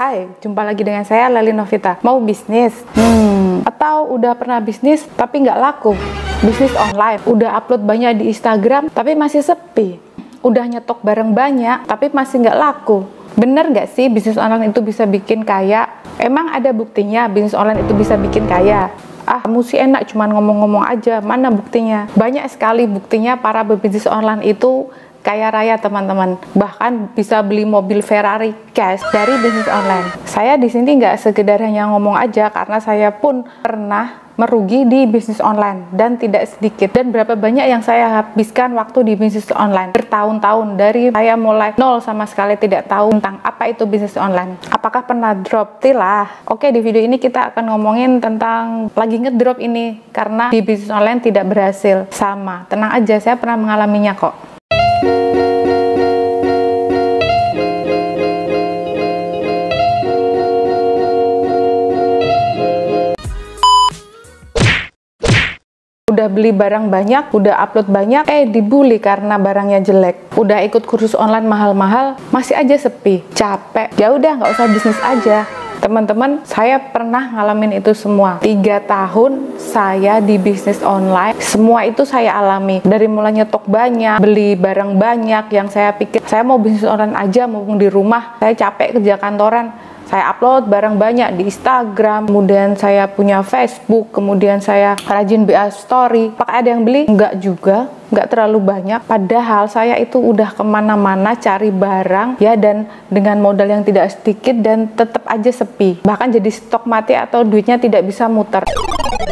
Hai, jumpa lagi dengan saya Leli Novita. Mau bisnis? Atau udah pernah bisnis tapi nggak laku? Bisnis online, udah upload banyak di Instagram tapi masih sepi. Udah nyetok barang banyak tapi masih nggak laku. Bener nggak sih bisnis online itu bisa bikin kaya? Emang ada buktinya bisnis online itu bisa bikin kaya? Kamu sih enak cuman ngomong-ngomong aja, mana buktinya? Banyak sekali buktinya para pebisnis online itu kaya raya teman-teman, bahkan bisa beli mobil Ferrari cash dari bisnis online. Saya di sini nggak sekedar hanya ngomong aja, karena saya pun pernah merugi di bisnis online dan tidak sedikit. Dan berapa banyak yang saya habiskan waktu di bisnis online bertahun-tahun, dari saya mulai nol sama sekali tidak tahu tentang apa itu bisnis online. Apakah pernah drop? Tilah. Oke, di video ini kita akan ngomongin tentang lagi ngedrop ini karena di bisnis online tidak berhasil. Sama, tenang aja, saya pernah mengalaminya kok. Udah beli barang banyak, udah upload banyak, dibully karena barangnya jelek. Udah ikut kursus online mahal-mahal, masih aja sepi, capek. Ya udah, nggak usah bisnis aja. Teman-teman, saya pernah ngalamin itu semua. 3 tahun saya di bisnis online, semua itu saya alami. Dari mulai nyetok banyak, beli barang banyak, yang saya pikir saya mau bisnis online aja, mumpung di rumah, saya capek kerja kantoran. Saya upload barang banyak di Instagram, kemudian saya punya Facebook, kemudian saya rajin BA story. Apakah ada yang beli? Enggak juga, enggak terlalu banyak. Padahal saya itu udah kemana-mana cari barang ya, dan dengan modal yang tidak sedikit dan tetap aja sepi. Bahkan jadi stok mati atau duitnya tidak bisa muter.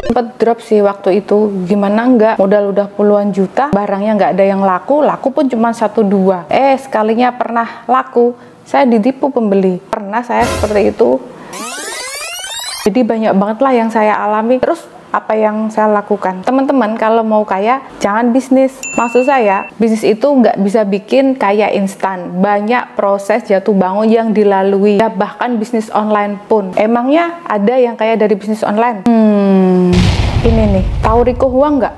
Sempet drop sih waktu itu, gimana enggak, modal udah puluhan juta, barangnya nggak ada yang laku pun cuma 1-2. Sekalinya pernah laku, saya ditipu pembeli. Pernah saya seperti itu. Jadi banyak banget lah yang saya alami. Terus apa yang saya lakukan? Teman-teman, kalau mau kaya jangan bisnis. Maksud saya, bisnis itu nggak bisa bikin kaya instan. Banyak proses jatuh bangun yang dilalui. Ya, bahkan bisnis online pun. Emangnya ada yang kaya dari bisnis online? Ini nih, tahu Rico Huang nggak?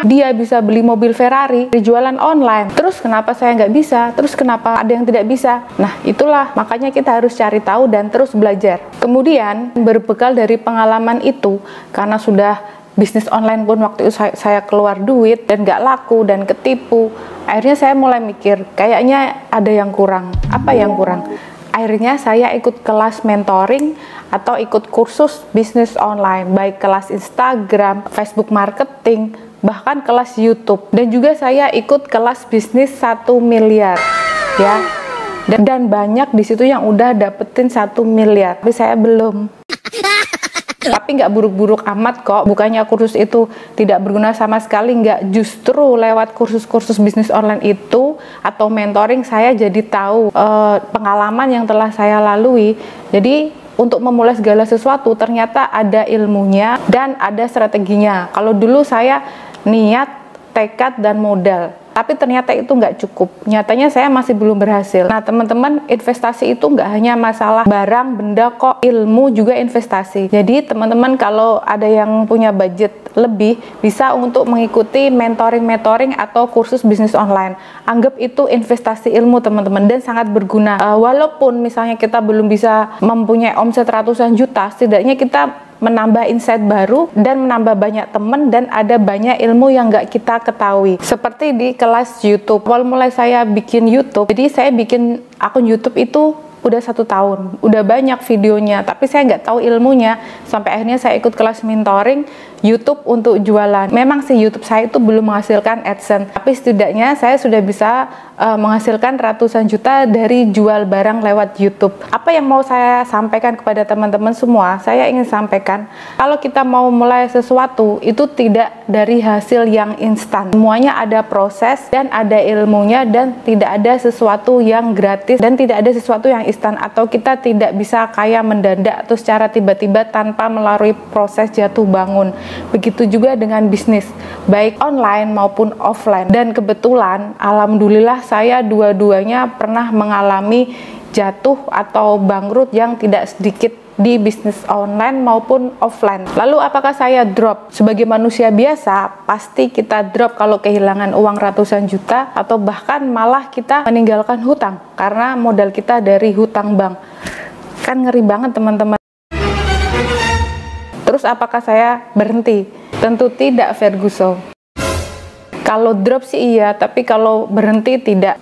Dia bisa beli mobil Ferrari di jualan online. Terus kenapa saya nggak bisa? Terus kenapa ada yang tidak bisa? Nah, itulah makanya kita harus cari tahu dan terus belajar. Kemudian berbekal dari pengalaman itu, karena sudah bisnis online pun waktu itu saya keluar duit dan nggak laku dan ketipu. Akhirnya saya mulai mikir, kayaknya ada yang kurang. Apa yang kurang? Akhirnya saya ikut kelas mentoring atau ikut kursus bisnis online, baik kelas Instagram, Facebook marketing, bahkan kelas YouTube. Dan juga saya ikut kelas bisnis 1 miliar ya. Dan banyak di situ yang udah dapetin 1 miliar. Tapi saya belum. Tapi nggak buruk-buruk amat kok. Bukannya kursus itu tidak berguna sama sekali, nggak. Justru lewat kursus-kursus bisnis online itu atau mentoring, saya jadi tahu pengalaman yang telah saya lalui. Jadi untuk memulai segala sesuatu ternyata ada ilmunya dan ada strateginya. Kalau dulu saya niat, tekad, dan modal, tapi ternyata itu nggak cukup. Nyatanya saya masih belum berhasil. Nah teman-teman, investasi itu nggak hanya masalah barang, benda kok, ilmu juga investasi. Jadi teman-teman kalau ada yang punya budget lebih, bisa untuk mengikuti mentoring atau kursus bisnis online. Anggap itu investasi ilmu teman-teman, dan sangat berguna. Walaupun misalnya kita belum bisa mempunyai omset ratusan juta, setidaknya kita menambah insight baru dan menambah banyak teman, dan ada banyak ilmu yang nggak kita ketahui. Seperti di kelas YouTube, awal mulai saya bikin YouTube, jadi saya bikin akun YouTube itu udah 1 tahun, udah banyak videonya, tapi saya nggak tahu ilmunya. Sampai akhirnya saya ikut kelas mentoring YouTube untuk jualan. Memang sih YouTube saya itu belum menghasilkan AdSense, tapi setidaknya saya sudah bisa menghasilkan ratusan juta dari jual barang lewat YouTube. Apa yang mau saya sampaikan kepada teman-teman semua? Saya ingin sampaikan, kalau kita mau mulai sesuatu, itu tidak dari hasil yang instan. Semuanya ada proses dan ada ilmunya, dan tidak ada sesuatu yang gratis dan tidak ada sesuatu yang instan, atau kita tidak bisa kaya mendadak atau secara tiba-tiba tanpa melalui proses jatuh bangun. Begitu juga dengan bisnis, baik online maupun offline. Dan kebetulan, alhamdulillah saya dua-duanya pernah mengalami jatuh atau bangkrut yang tidak sedikit di bisnis online maupun offline. Lalu apakah saya drop? Sebagai manusia biasa, pasti kita drop kalau kehilangan uang ratusan juta atau bahkan malah kita meninggalkan hutang karena modal kita dari hutang bank. Kan ngeri banget teman-teman. Terus apakah saya berhenti? Tentu tidak, Ferguson. Kalau drop sih iya, tapi kalau berhenti tidak.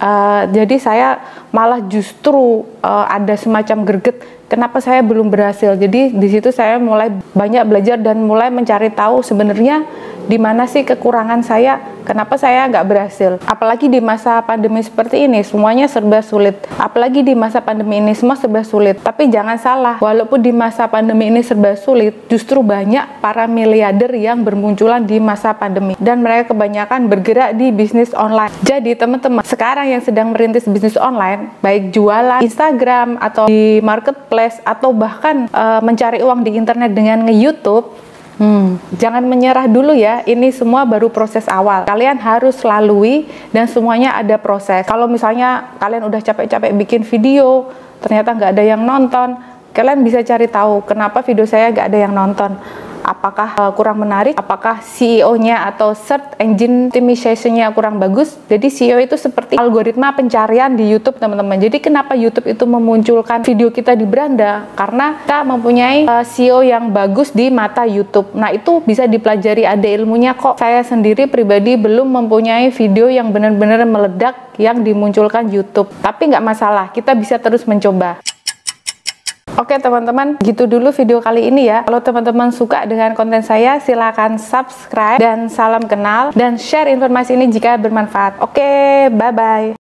Jadi saya malah justru ada semacam greget. Kenapa saya belum berhasil? Jadi di situ saya mulai banyak belajar dan mulai mencari tahu sebenarnya di mana sih kekurangan saya, kenapa saya nggak berhasil. Apalagi di masa pandemi seperti ini, semuanya serba sulit. Apalagi di masa pandemi ini, semua serba sulit. Tapi jangan salah, walaupun di masa pandemi ini serba sulit, justru banyak para miliarder yang bermunculan di masa pandemi. Dan mereka kebanyakan bergerak di bisnis online. Jadi teman-teman, sekarang yang sedang merintis bisnis online, baik jualan Instagram atau di marketplace, atau bahkan mencari uang di internet dengan nge-YouTube, jangan menyerah dulu ya. Ini semua baru proses awal. Kalian harus lalui dan semuanya ada proses. Kalau misalnya kalian udah capek-capek bikin video, ternyata nggak ada yang nonton, kalian bisa cari tahu kenapa video saya nggak ada yang nonton. Apakah kurang menarik? Apakah CEO-nya atau search engine optimization-nya kurang bagus? Jadi CEO itu seperti algoritma pencarian di YouTube, teman-teman. Jadi kenapa YouTube itu memunculkan video kita di beranda? Karena kita mempunyai SEO yang bagus di mata YouTube. Nah, itu bisa dipelajari, ada ilmunya kok. Saya sendiri pribadi belum mempunyai video yang benar-benar meledak yang dimunculkan YouTube. Tapi nggak masalah, kita bisa terus mencoba. Oke teman-teman, gitu dulu video kali ini ya. Kalau teman-teman suka dengan konten saya, silakan subscribe dan salam kenal dan share informasi ini jika bermanfaat. Oke, bye-bye.